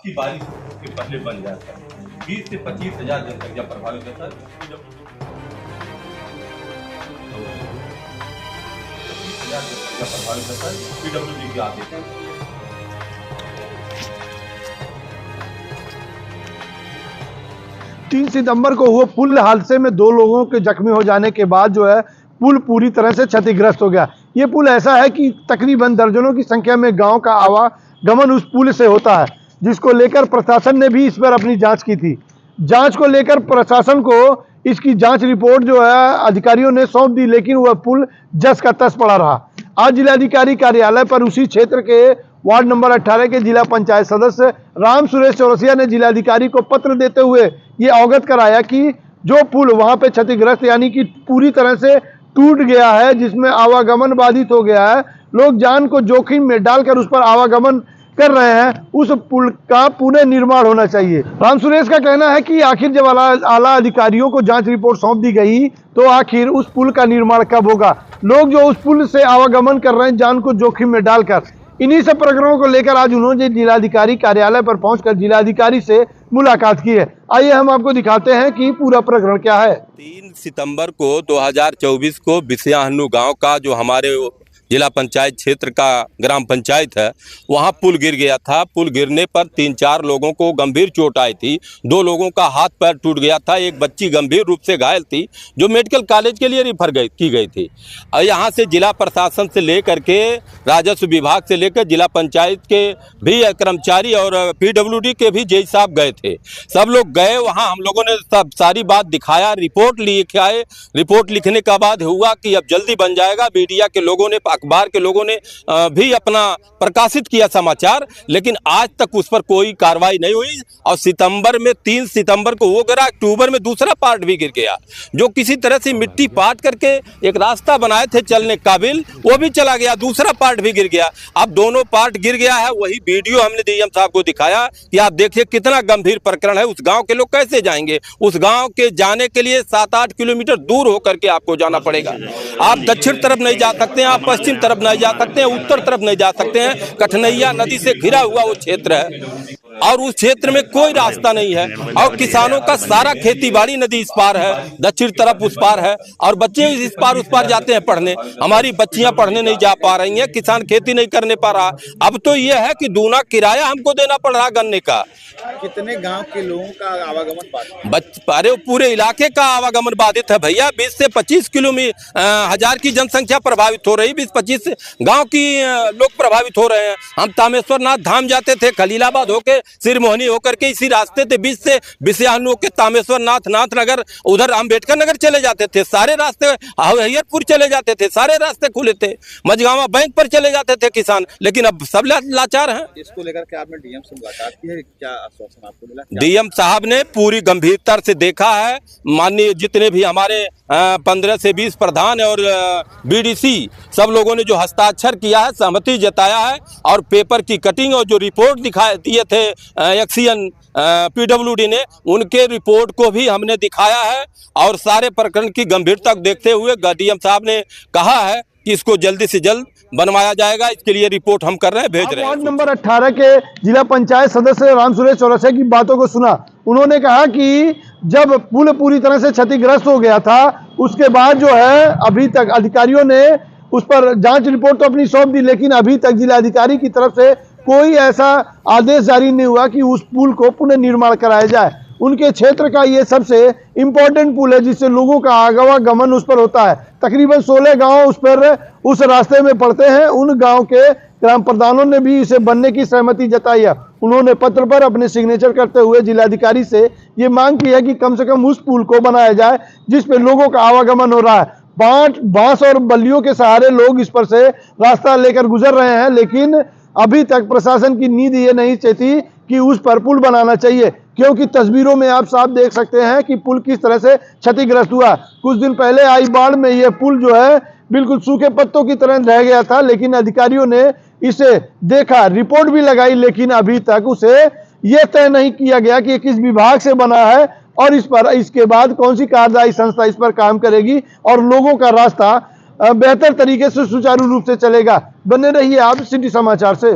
आपकी बारिश के पहले बन जाता है। 20 से 25 हजार जनसंख्या प्रभावित है सर। 25 हजार जनसंख्या प्रभावित है सर, PWD के आदेश है। 3 सितंबर को हुए पुल हादसे में 2 लोगों के जख्मी हो जाने के बाद जो है पुल पूरी तरह से क्षतिग्रस्त हो गया। ये पुल ऐसा है कि तकरीबन दर्जनों की संख्या में गांव का आवागमन उस पुल से होता है, जिसको लेकर प्रशासन ने भी इस पर अपनी जांच की थी। जांच को लेकर प्रशासन को इसकी जांच रिपोर्ट जो है अधिकारियों ने सौंप दी, लेकिन वह पुल जस का तस पड़ा रहा। आज जिलाधिकारी कार्यालय पर उसी क्षेत्र के वार्ड नंबर 18 के जिला पंचायत सदस्य राम सुरेश चौरसिया ने जिलाधिकारी को पत्र देते हुए ये अवगत कराया कि जो पुल वहां पे क्षतिग्रस्त यानी कि पूरी तरह से टूट गया है, जिसमें आवागमन बाधित हो गया है, लोग जान को जोखिम में डालकर उस पर आवागमन कर रहे हैं, उस पुल का पुनः निर्माण होना चाहिए। राम सुरेश का कहना है कि आखिर जब आला अधिकारियों को जांच रिपोर्ट सौंप दी गई तो आखिर उस पुल का निर्माण कब होगा। लोग जो उस पुल से आवागमन कर रहे हैं जान को जोखिम में डालकर, इन्हीं सब प्रकरणों को लेकर आज उन्होंने जिलाधिकारी कार्यालय पर पहुंचकर जिलाधिकारी से मुलाकात की है। आइए हम आपको दिखाते हैं कि पूरा प्रकरण क्या है। 3 सितंबर को 2024 को बिसियाहन्नू गांव का जो हमारे जिला पंचायत क्षेत्र का ग्राम पंचायत है, वहां पुल गिर गया था। पुल गिरने पर 3-4 लोगों को गंभीर चोट आई थी। 2 लोगों का हाथ पैर टूट गया था। एक बच्ची गंभीर रूप से घायल थी जो मेडिकल कॉलेज के लिए रेफर की गई थी। और यहाँ से जिला प्रशासन से लेकर के राजस्व विभाग से लेकर जिला पंचायत के भी कर्मचारी और PWD के भी जज साहब गए थे। सब लोग गए वहाँ, हम लोगों ने सब सारी बात दिखाया, रिपोर्ट लिखे आए। रिपोर्ट लिखने के बाद हुआ कि अब जल्दी बन जाएगा। मीडिया के लोगों ने, अखबार के लोगों ने भी अपना प्रकाशित किया समाचार, लेकिन आज तक उस पर कोई कार्रवाई नहीं हुई। और सितंबर में 3 सितंबर को वो गिरा, अक्टूबर में दूसरा पार्ट भी गिर गया, जो किसी तरह से मिट्टी पाट करके एक रास्ता बनाए थे चलने काबिल, वो भी चला गया, दूसरा पार्ट भी गिर गया। अब दोनों पार्ट गिर गया है। वही वीडियो हमने डीएम साहब को दिखाया कि आप देखिए कितना गंभीर प्रकरण है। उस गांव के लोग कैसे जाएंगे? उस गांव के जाने के लिए 7-8 किलोमीटर दूर होकर के आपको जाना पड़ेगा। आप दक्षिण तरफ नहीं जा सकते हैं, आप पश्चिम तरफ नहीं जा सकते हैं, उत्तर तरफ नहीं जा सकते हैं। कठनैया नदी से घिरा हुआ वो क्षेत्र है और उस क्षेत्र में कोई रास्ता नहीं है। और किसानों का सारा खेती बाड़ी नदी इस पार है, दक्षिण तरफ उस पार है, और बच्चे इस पार उस पार जाते हैं पढ़ने। हमारी बच्चियां पढ़ने नहीं जा पा रही हैं, किसान खेती नहीं करने पा रहा। अब तो यह है कि दूना किराया हमको देना पड़ रहा गन्ने का। कितने गांव के लोगों का आवागमन बाधित? अरे पूरे इलाके का आवागमन बाधित है भैया। 20 से 25 किलोमीटर हजार की जनसंख्या प्रभावित हो रही, 20-25 गांव की लोग प्रभावित हो रहे हैं। हम तामेश्वर नाथ धाम जाते थे, खलीलाबाद होके सिरमोहनी होकर के इसी रास्ते थे, 20 से बिसियाहन्नू के तामेश्वर नाथ, नाथनगर, उधर अम्बेडकर नगर चले जाते थे। सारे रास्ते हरियरपुर चले जाते थे, सारे रास्ते खुले थे। मझगावा बैंक पर चले जाते थे किसान, लेकिन अब सब लाचार हैं। इसको लेकर के आपने डीएम से मुलाकात की है, क्या आश्वासन आपको मिला? डीएम साहब ने पूरी गंभीरता से देखा है। माननीय जितने भी हमारे 15 से 20 प्रधान और BDC सब लोगों ने जो हस्ताक्षर किया है, सहमति जताया है, और पेपर की कटिंग और जो रिपोर्ट दिए थे एक्सीएन PWD ने, उनके रिपोर्ट को भी हमने दिखाया है। और सारे प्रकरण की गंभीरता देखते हुए डीएम साहब ने कहा है कि इसको जल्दी से जल्द बनवाया जाएगा। इसके लिए रिपोर्ट हम कर रहे हैं, भेज रहे हैं। वार्ड नंबर 18 के जिला पंचायत सदस्य राम सुरेश चौरसिया की बातों को सुना। उन्होंने कहा कि जब पुल पूरी तरह से क्षतिग्रस्त हो गया था, उसके बाद जो है अभी तक अधिकारियों ने उस पर जांच रिपोर्ट तो अपनी सौंप दी, लेकिन अभी तक जिलाधिकारी की तरफ से कोई ऐसा आदेश जारी नहीं हुआ कि उस पुल को पुनः निर्माण कराया जाए। उनके क्षेत्र का ये सबसे इम्पोर्टेंट पुल है, जिससे लोगों का आवागमन उस पर होता है। तकरीबन 16 गांव उस रास्ते में पड़ते हैं। उन गांव के ग्राम प्रधानों ने भी इसे बनने की सहमति जताई है। उन्होंने पत्र पर अपने सिग्नेचर करते हुए जिलाधिकारी से ये मांग की है कि कम से कम उस पुल को बनाया जाए जिस पे लोगों का आवागमन हो रहा है। बांस और बल्लियों के सहारे लोग इस पर से रास्ता लेकर गुजर रहे हैं, लेकिन अभी तक प्रशासन की नींद ये नहीं चेती कि उस पर पुल बनाना चाहिए, क्योंकि तस्वीरों में आप साफ देख सकते हैं कि पुल किस तरह से क्षतिग्रस्त हुआ। कुछ दिन पहले आई बाढ़ में यह पुल जो है बिल्कुल सूखे पत्तों की तरह रह गया था, लेकिन अधिकारियों ने इसे देखा, रिपोर्ट भी लगाई, लेकिन अभी तक उसे यह तय नहीं किया गया कि किस विभाग से बना है और इसके बाद कौन सी कार्यदायी संस्था इस पर काम करेगी और लोगों का रास्ता बेहतर तरीके से सुचारू रूप से चलेगा। बने रहिए आप सिटी समाचार से।